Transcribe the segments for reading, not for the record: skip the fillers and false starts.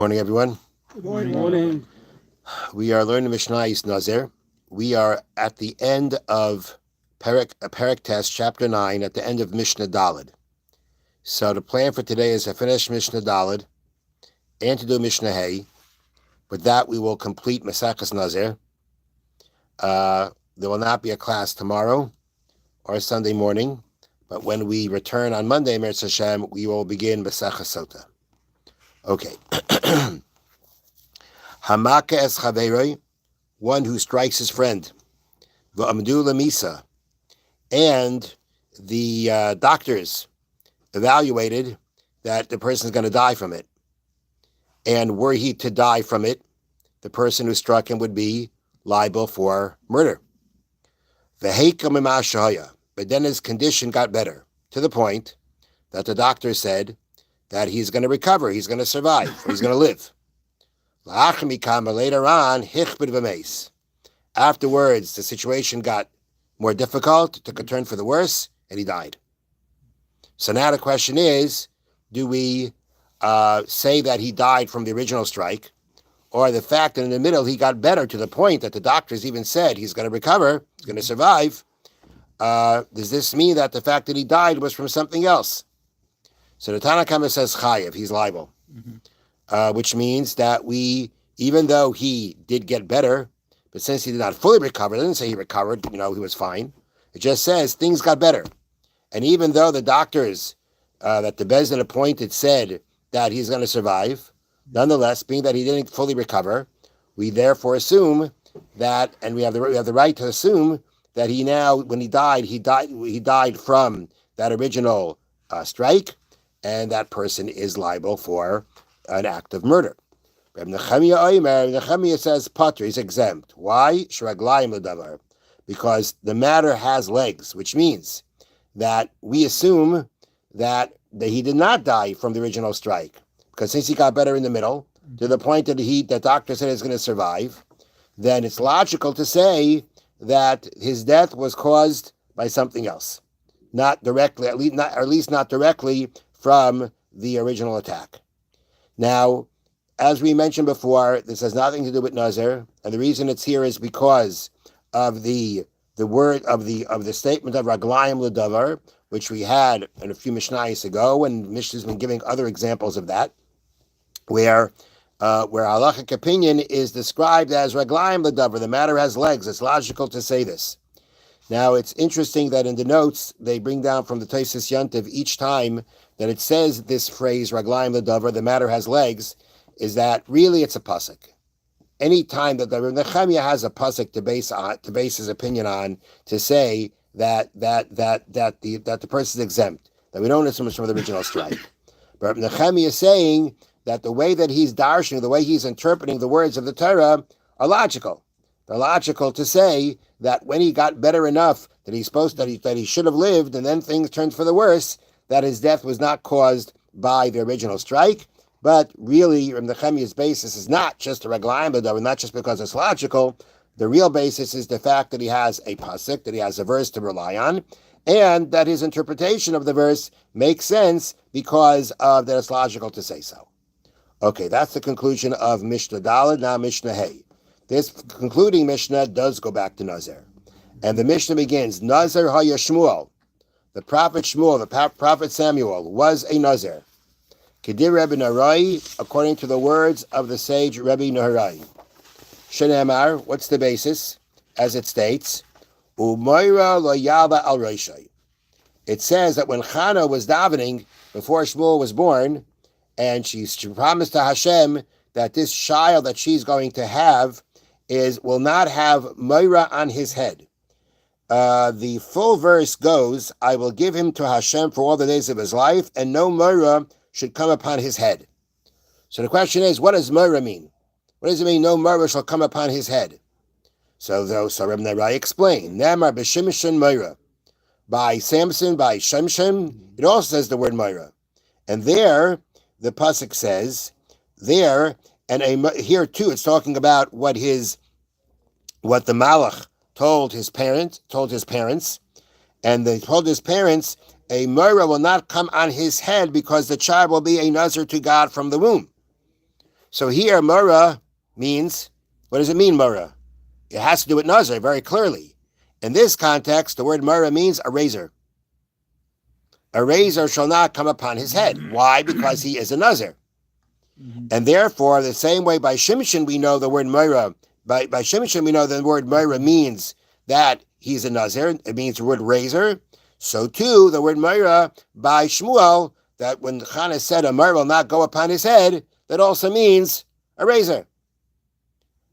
Morning, everyone. Good morning. We are learning Mishna Nazir. We are at the end of Perek Test, Chapter 9, at the end of Mishnah Daled. So the plan for today is to finish Mishnah Daled and to do Mishnah Hay. With that, we will complete Maseches Nazir. There will not be a class tomorrow or Sunday morning, but when we return on Monday, Meretz Hashem, we will begin Maseches Sota. Okay. Hamaka es chaveroi, one who strikes his friend. V'amdu lemisa, and the doctors evaluated that the person is going to die from it. And were he to die from it, the person who struck him would be liable for murder. V'heika mima shahaya, but then his condition got better to the point that the doctor said that he's going to recover, he's going to survive, or he's going to live. Later on, hichbid v'meis. Afterwards, the situation got more difficult, took a turn for the worse, and he died. So now the question is, do we say that he died from the original strike, or the fact that in the middle he got better to the point that the doctors even said he's going to recover, he's going to survive? Does this mean that the fact that he died was from something else? So the Tanna Kama says chayev, he's liable, which means that even though he did get better, but since he did not fully recover, it doesn't say he recovered, he was fine. It just says things got better. And even though the doctors that the Bezdin appointed said that he's going to survive, nonetheless, being that he didn't fully recover, we therefore assume that, and we have the right to assume that he now, when he died from that original strike, and that person is liable for an act of murder. Reb Nechemia says Pater, he's exempt. Why? Because the matter has legs, which means that we assume that he did not die from the original strike, because since he got better in the middle, to the point that the doctor said he's going to survive, then it's logical to say that his death was caused by something else, not directly, at least not directly from the original attack. Now, as we mentioned before, this has nothing to do with Nazir, and the reason it's here is because of the word of the statement of Raglayim L'Davar, which we had in a few Mishnayos ago, and Mishna's been giving other examples of that, where halachic opinion is described as Raglayim L'Davar. The matter has legs. It's logical to say this. Now, it's interesting that in the notes, they bring down from the Tosfos Yontiv each time that it says this phrase, Raglayim L'Davar, the matter has legs, is that really it's a pasuk. Any time that the Nechemia has a pasuk to base his opinion on, to say that the person is exempt, that we don't assume it's from the original strike. But Nechemia is saying that the way that he's darshaning, the way he's interpreting the words of the Torah are logical. They're logical to say that when he got better enough that he should have lived, and then things turned for the worse, that his death was not caused by the original strike. But really, the Nechemia's basis is not just a Raglayim L'Davar, not just because it's logical. The real basis is the fact that he has a pasuk, that he has a verse to rely on, and that his interpretation of the verse makes sense because of that it's logical to say so. Okay, that's the conclusion of Mishnah Daled. Now Mishnah Hay. This concluding Mishnah does go back to Nazir. And the Mishnah begins, Nazir haya Shmuel. The prophet Shmuel, the prophet Samuel, was a Nazir. Kedir Rebbe Narai, according to the words of the sage Rebbe Narai. Shenemar, what's the basis? As it states, Umoira lo yava al roshai. It says that when Chana was davening before Shmuel was born, and she promised to Hashem that this child that she's going to have will not have Moira on his head. The full verse goes, I will give him to Hashem for all the days of his life, and no Moira should come upon his head. So the question is, what does Moira mean? What does it mean, no Moira shall come upon his head? So Rebbe Narai explained, Namar b'shimshon Moira. By Samson, by Shemshem, it also says the word Moira. And there, the pasuk says, here too, it's talking about what the Malach told his parents, and they told his parents, a Moira will not come on his head because the child will be a Nazir to God from the womb. So here, Mara means, what does it mean, Mara? It has to do with Nazir, very clearly. In this context, the word Mara means a razor. A razor shall not come upon his head. Why? Because he is a Nazir. And therefore, the same way by Shimshon we know the word Mara, by Shimshon we know the word Mara means that he's a Nazir. It means the word razor. So too, the word Mara by Shmuel, that when Chana said a Mara will not go upon his head, that also means a razor.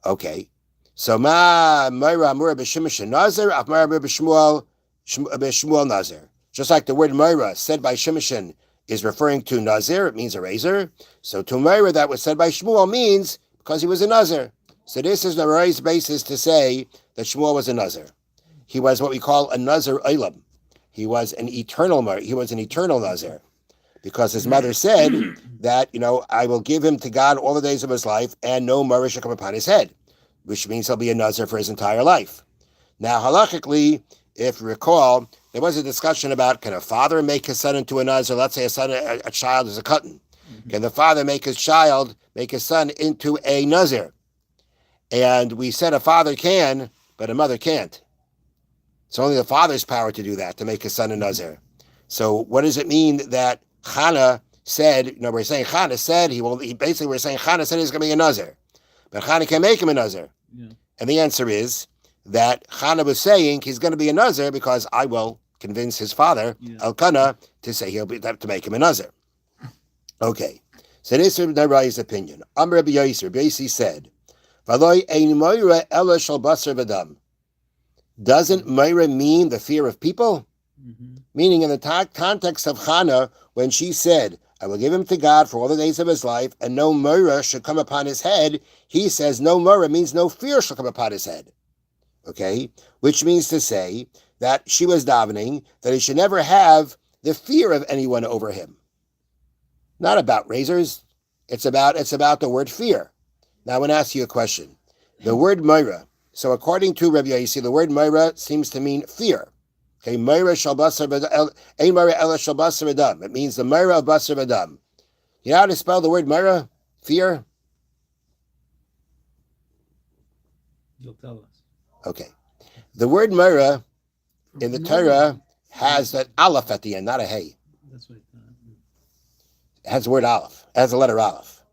Okay. So ma Mara Mura b'Shimshon Nazir, af Mara Mura b'Shmuel Nazir. Just like the word Mara said by Shimshon is referring to Nazir, it means a razor. So to Mara that was said by Shmuel means because he was a Nazir. So this is the right basis to say that Shmuel was a Nazir. He was what we call a Nazir Olam. He was an eternal Nazir. Because his mother said that, I will give him to God all the days of his life and no Mara shall come upon his head, which means he'll be a Nazir for his entire life. Now, halachically, if you recall, there was a discussion about, can a father make his son into a Nazir? Let's say a child is a katan. Can the father make his son into a Nazir? And we said a father can, but a mother can't. It's only the father's power to do that, to make his son a Nazir. So what does it mean that Chana said, we're saying Chana said, we're saying Chana said he's going to be a Nazir. But Chana can't make him a Nazir. Yeah. And the answer is that Chana was saying he's going to be a Nazir because I will convince his father, Elkanah, to say to make him a Nazir. Okay. So this is Rabbi's opinion. Amr Rabbi Yossi said, doesn't Moira mean the fear of people? Mm-hmm. Meaning in the context of Chana, when she said, I will give him to God for all the days of his life, and no Moira should come upon his head, he says no Moira means no fear shall come upon his head. Okay? Which means to say that she was davening that he should never have the fear of anyone over him. Not about razors. It's about the word fear. Now I want to ask you a question. The word Moira. So according to Rabbi Yossi, the word Moira seems to mean fear. Okay, Moira shal basar b'dam. Ein Moira ela shal basar b'dam. It means the Moira of basar b'dam. You know how to spell the word Moira? Fear? You'll tell us. Okay. The word Moira in the Torah has that aleph at the end, not a hey. That's what it has the word aleph. It has the letter aleph.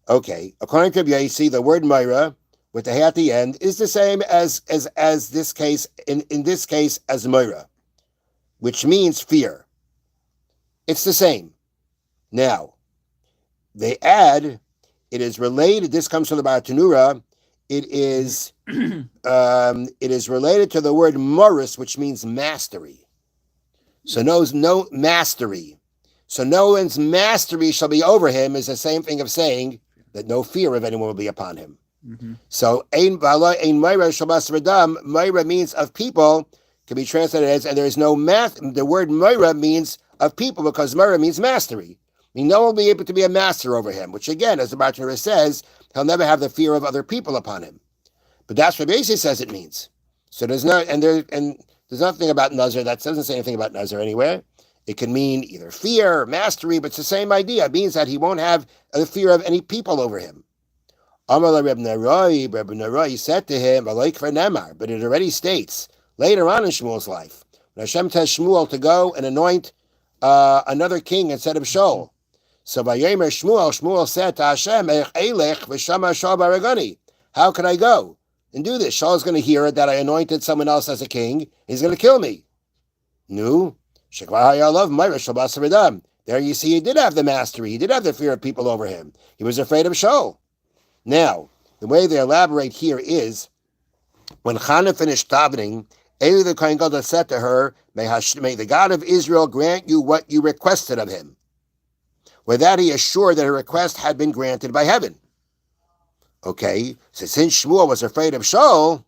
Okay. According to Rabbi Yossi, the word Moira with the hey at the end is the same as this case, in this case, as Moira, which means fear. It's the same. Now, they add, it is related, this comes from the Baratanura, it is related to the word Morris, which means mastery. So no mastery. So no one's mastery shall be over him is the same thing of saying that no fear of anyone will be upon him. Mm-hmm. So ein Moira shabas redam, Moira means of people, can be translated as, and there is no math. The word Moira means of people because Moira means mastery. I mean, no one will be able to be a master over him, which again, as the Bartanura says, he'll never have the fear of other people upon him. But that's what Basi says it means. So there's nothing about Nazir that doesn't say anything about Nazir anywhere. It can mean either fear or mastery, but it's the same idea. It means that he won't have the fear of any people over him. Amar Reb Naroi said to him, but it already states later on in Shmuel's life, when Hashem tells Shmuel to go and anoint another king instead of Shaul. So Vayomer Shmuel said to Hashem, how can I go and do this? Shaul's going to hear that I anointed someone else as a king. He's going to kill me. No. There you see, he did have the mastery. He did have the fear of people over him. He was afraid of Shaul. Now, the way they elaborate here is, when Chana finished davening, Eli the Kohen Gadol said to her, may the God of Israel grant you what you requested of him. With that, he assured that her request had been granted by heaven. Okay, so since Shmuel was afraid of Shaul,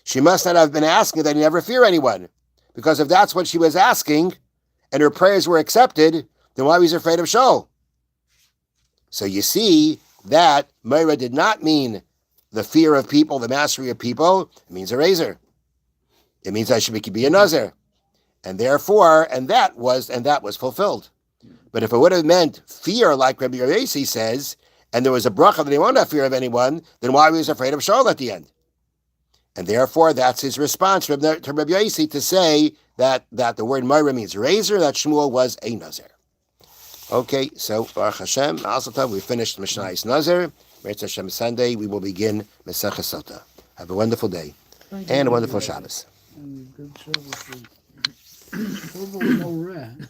she must not have been asking that he never fear anyone. Because if that's what she was asking, and her prayers were accepted, then why was he afraid of Shaul? So you see that Moira did not mean the fear of people, the mastery of people. It means a razor. It means I should be a Nazir. And therefore, and that was fulfilled. But if it would have meant fear, like Rabbi Yossi says, and there was a bracha that he won't have fear of anyone, then why was he afraid of Shaul at the end? And therefore, that's his response to Rabbi Yossi to say that the word Moira means razor, that Shmuel was a Nazir. Okay, so Baruch Hashem, Asatah, we finished Mishnah's Nazir. Meretz Hashem Sunday, we will begin Mesechah Sota. Have a wonderful day and a wonderful Shabbos. And good show with the no rat.